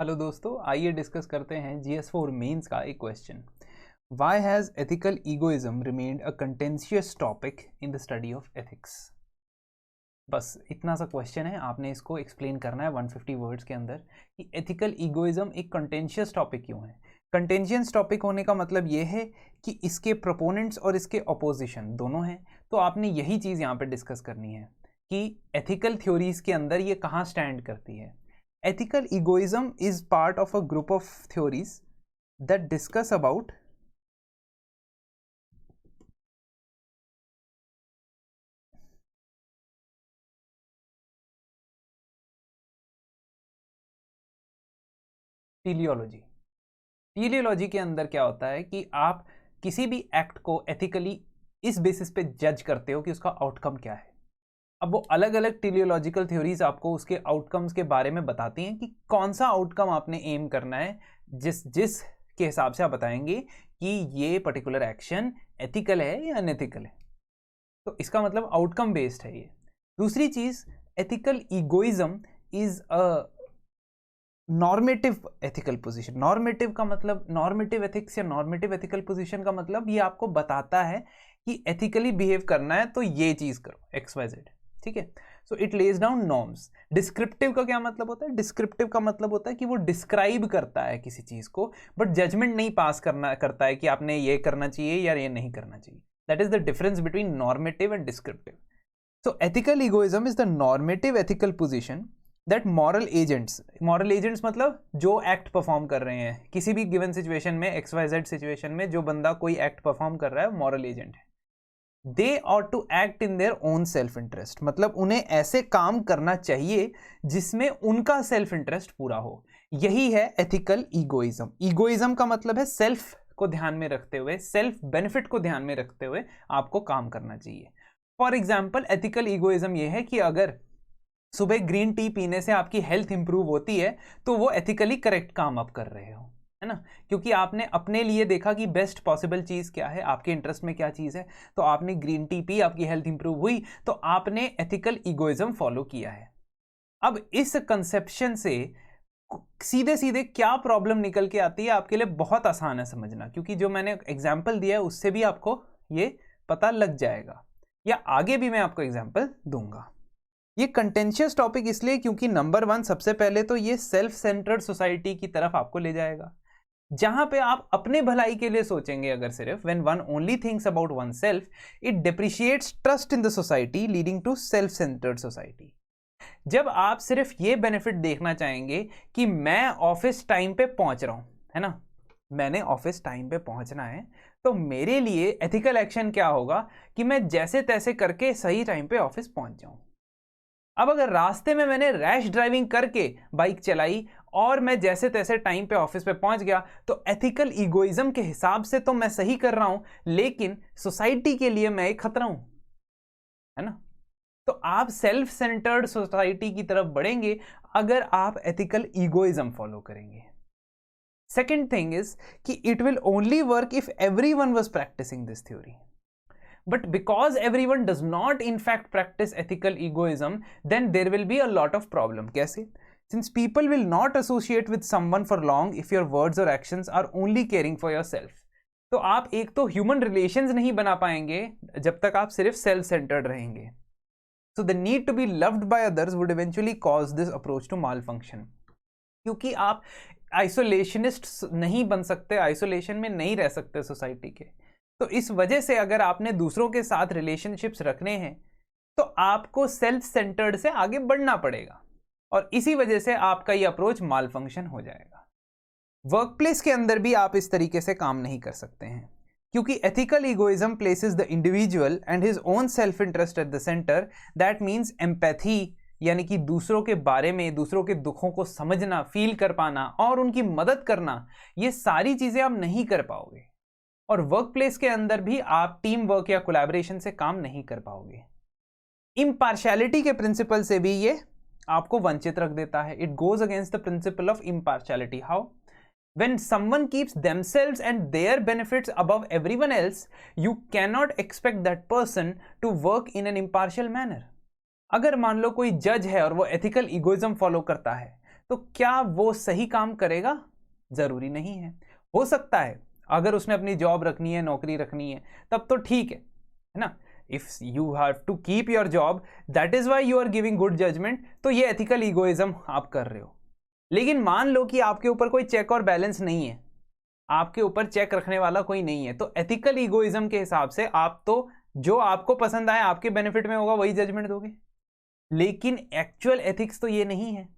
Hello दोस्तों, आइए discuss करते हैं GS4 मेंस का एक question. Why has ethical egoism remained a contentious topic in the study of ethics? बस इतना सा क्वेश्चन है, आपने इसको एक्सप्लेन करना है 150 वर्ड्स के अंदर कि एथिकल ईगोइज्म एक कंटेंशियस टॉपिक क्यों है। कंटेंशियस टॉपिक होने का मतलब ये है कि इसके प्रोपोनेंट्स और इसके अपोजिशन दोनों हैं, तो आपने यही चीज़ यहाँ पे डिस्कस करनी है कि एथिकल थ्योरीज के अंदर ये कहाँ स्टैंड करती है। Ethical egoism is part of a group of theories that discuss about teleology. Teleology के अंदर क्या होता है कि आप किसी भी एक्ट को एथिकली इस बेसिस पे जज करते हो कि उसका आउटकम क्या है। अब वो अलग अलग टेलियोलॉजिकल थ्योरीज आपको उसके आउटकम्स के बारे में बताती हैं कि कौन सा आउटकम आपने एम करना है, जिस के हिसाब से आप बताएंगे कि ये पर्टिकुलर एक्शन एथिकल है या अनएथिकल है। तो इसका मतलब आउटकम बेस्ड है ये। दूसरी चीज, ethical egoism is a normative ethical position. Normative का मतलब, नॉर्मेटिव एथिक्स या नॉर्मेटिव एथिकल पोजीशन का मतलब ये आपको बताता है कि एथिकली बिहेव करना है तो ये चीज करो, XYZ, ठीक है। So it lays down norms. Descriptive का क्या मतलब होता है? डिस्क्रिप्टिव का मतलब होता है कि वो डिस्क्राइब करता है किसी चीज को, बट जजमेंट नहीं पास करता है कि आपने ये करना चाहिए या ये नहीं करना चाहिए। That is the difference between normative and descriptive. So ethical egoism is the normative ethical position that moral agents मतलब जो एक्ट परफॉर्म कर रहे हैं किसी भी गिवन सिचुएशन में, XYZ सिचुएशन में जो बंदा कोई एक्ट परफॉर्म कर रहा है मॉरल एजेंट है। They ought to act in their own self interest, मतलब उन्हें ऐसे काम करना चाहिए जिसमें उनका सेल्फ इंटरेस्ट पूरा हो। यही है एथिकल ईगोइज्म। ईगोइज्म का मतलब है सेल्फ को ध्यान में रखते हुए, सेल्फ बेनिफिट को ध्यान में रखते हुए आपको काम करना चाहिए। फॉर एग्जाम्पल, एथिकल ईगोइज्म यह है कि अगर सुबह ग्रीन टी पीने से आपकी हेल्थ इंप्रूव होती है तो वो एथिकली करेक्ट काम आप कर रहे हो, है ना, क्योंकि आपने अपने लिए देखा कि बेस्ट पॉसिबल चीज क्या है, आपके इंटरेस्ट में क्या चीज है, तो आपने ग्रीन टी पी, आपकी हेल्थ इंप्रूव हुई, तो आपने एथिकल ईगोइज्म फॉलो किया है। अब इस कंसेप्शन से सीधे सीधे क्या प्रॉब्लम निकल के आती है आपके लिए बहुत आसान है समझना, क्योंकि जो मैंने एग्जाम्पल दिया है उससे भी आपको ये पता लग जाएगा, या आगे भी मैं आपको एग्जाम्पल दूंगा। ये कंटेंशियस टॉपिक इसलिए क्योंकि नंबर 1, सबसे पहले तो ये सेल्फ सेंटर्ड सोसाइटी की तरफ आपको ले जाएगा, जहां पे आप अपने भलाई के लिए सोचेंगे। अगर सिर्फ when one only thinks about one self, it depreciates trust in the society, leading to self centred society. जब आप सिर्फ ये बेनिफिट देखना चाहेंगे कि मैं ऑफिस टाइम पे पहुंच रहा हूं, है ना, मैंने ऑफिस टाइम पे पहुंचना है, तो मेरे लिए एथिकल एक्शन क्या होगा कि मैं जैसे तैसे करके सही टाइम पे ऑफिस पहुंच जाऊं। अब अगर रास्ते में मैंने रैश ड्राइविंग करके बाइक चलाई और मैं जैसे तैसे टाइम पे ऑफिस पे पहुंच गया, तो एथिकल ईगोइज्म के हिसाब से तो मैं सही कर रहा हूं, लेकिन सोसाइटी के लिए मैं एक खतरा हूं, है ना। तो आप सेल्फ सेंटर्ड सोसाइटी की तरफ बढ़ेंगे अगर आप एथिकल ईगोइज्म फॉलो करेंगे। सेकेंड थिंग इज कि it will only work if everyone was practising this theory. But because everyone does not in fact practice ethical egoism, then there will be a lot of problem. कैसे? Since people will not associate with someone for long if your words or actions are only caring for yourself. तो आप एक तो human relations नहीं बना पाएंगे जब तक आप सिर्फ self centered रहेंगे. So the need to be loved by others would eventually cause this approach to malfunction. क्योंकि आप आइसोलेशनिस्ट नहीं बन सकते, आइसोलेशन में नहीं रह सकते सोसाइटी के, तो इस वजह से अगर आपने दूसरों के साथ रिलेशनशिप्स रखने हैं तो आपको सेल्फ सेंटर्ड से आगे बढ़ना पड़ेगा, और इसी वजह से आपका ये अप्रोच माल फंक्शन हो जाएगा। वर्क प्लेस के अंदर भी आप इस तरीके से काम नहीं कर सकते हैं, क्योंकि ethical egoism places the individual and his own self interest at the centre. That means empathy, यानी कि दूसरों के बारे में, दूसरों के दुखों को समझना, फील कर पाना और उनकी मदद करना, ये सारी चीजें आप नहीं कर पाओगे। और वर्क प्लेस के अंदर भी आप टीम वर्क या कोलैबोरेशन से काम नहीं कर पाओगे। इम्पार्शियलिटी के प्रिंसिपल से भी ये आपको वंचित रख देता है। It goes against the principle of impartiality. How? When someone keeps themselves and their benefits above everyone else, you cannot expect that person to work in an impartial manner. अगर मान लो कोई जज है और वो एथिकल ईगोइज्म फॉलो करता है, तो क्या वो सही काम करेगा? जरूरी नहीं है। हो सकता है अगर उसने अपनी जॉब रखनी है, नौकरी रखनी है, तब तो ठीक है ना। If you have to keep your job, that is why you are giving good judgement, तो ये एथिकल ईगोइज्म आप कर रहे हो। लेकिन मान लो कि आपके ऊपर कोई चेक और बैलेंस नहीं है, आपके ऊपर चेक रखने वाला कोई नहीं है, तो एथिकल ईगोइज्म के हिसाब से आप तो जो आपको पसंद आए, आपके बेनिफिट में होगा, वही जजमेंट दोगे। लेकिन एक्चुअल एथिक्स तो ये नहीं है।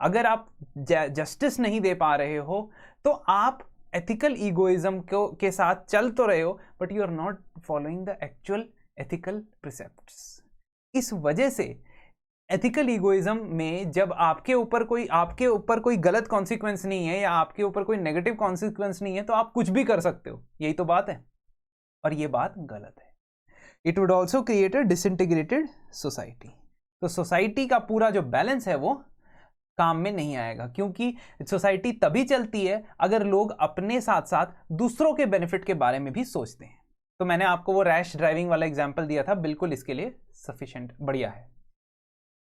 अगर आप जस्टिस नहीं दे पा रहे हो तो आप एथिकल ईगोइज्म के साथ चल तो रहे हो, but you are not following the actual ethical precepts. इस वजह से एथिकल ईगोइज्म में जब आपके ऊपर कोई गलत कॉन्सिक्वेंस नहीं है या आपके ऊपर कोई नेगेटिव कॉन्सिक्वेंस नहीं है, तो आप कुछ भी कर सकते हो। यही तो बात है, और ये बात गलत है। It would also create a disintegrated society. तो सोसाइटी का पूरा जो बैलेंस है वो काम में नहीं आएगा, क्योंकि सोसाइटी तभी चलती है अगर लोग अपने साथ साथ दूसरों के बेनिफिट के बारे में भी सोचते हैं। तो मैंने आपको वो रैश ड्राइविंग वाला एग्जांपल दिया था, बिल्कुल इसके लिए सफिशिएंट, बढ़िया है।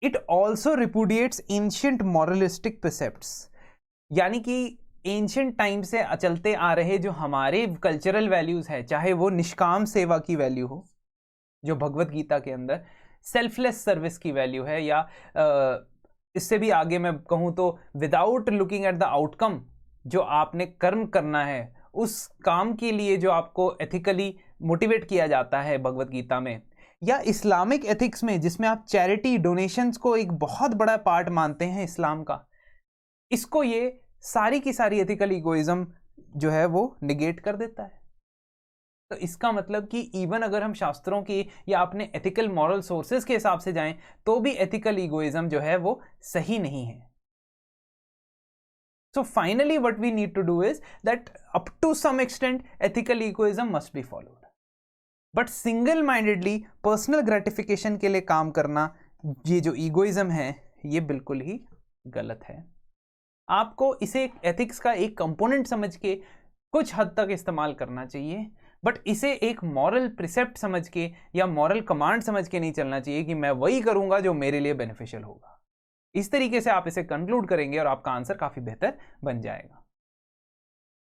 इट ऑल्सो रिपुडिएट्स एंशिएंट मॉरलिस्टिक प्रिसेप्ट्स, यानी कि एंशिएंट टाइम से चलते आ रहे जो हमारे कल्चरल वैल्यूज है, चाहे वो निष्काम सेवा की वैल्यू हो जो भगवत गीता के अंदर सेल्फलेस सर्विस की वैल्यू है, या इससे भी आगे मैं कहूं तो without looking at the outcome, जो आपने कर्म करना है उस काम के लिए जो आपको एथिकली मोटिवेट किया जाता है भगवत गीता में, या इस्लामिक एथिक्स में जिसमें आप चैरिटी डोनेशंस को एक बहुत बड़ा पार्ट मानते हैं इस्लाम का, इसको ये सारी की सारी एथिकल इगोइज्म जो है वो निगेट कर देता है। तो इसका मतलब कि इवन अगर हम शास्त्रों की या अपने एथिकल मॉरल सोर्सेज के हिसाब से जाएं तो भी एथिकल इगोइज्म जो है वो सही नहीं है। So finally what we need to do is that up to some extent ethical egoism must be followed, but single mindedly personal gratification के लिए काम करना, ये जो egoism है ये बिल्कुल ही गलत है। आपको इसे एथिक्स का एक कंपोनेंट समझ के कुछ हद तक इस्तेमाल करना चाहिए, बट इसे एक मॉरल प्रिसेप्ट समझ के या मॉरल कमांड समझ के नहीं चलना चाहिए कि मैं वही करूंगा जो मेरे लिए बेनिफिशियल होगा। इस तरीके से आप इसे कंक्लूड करेंगे और आपका आंसर काफी बेहतर बन जाएगा।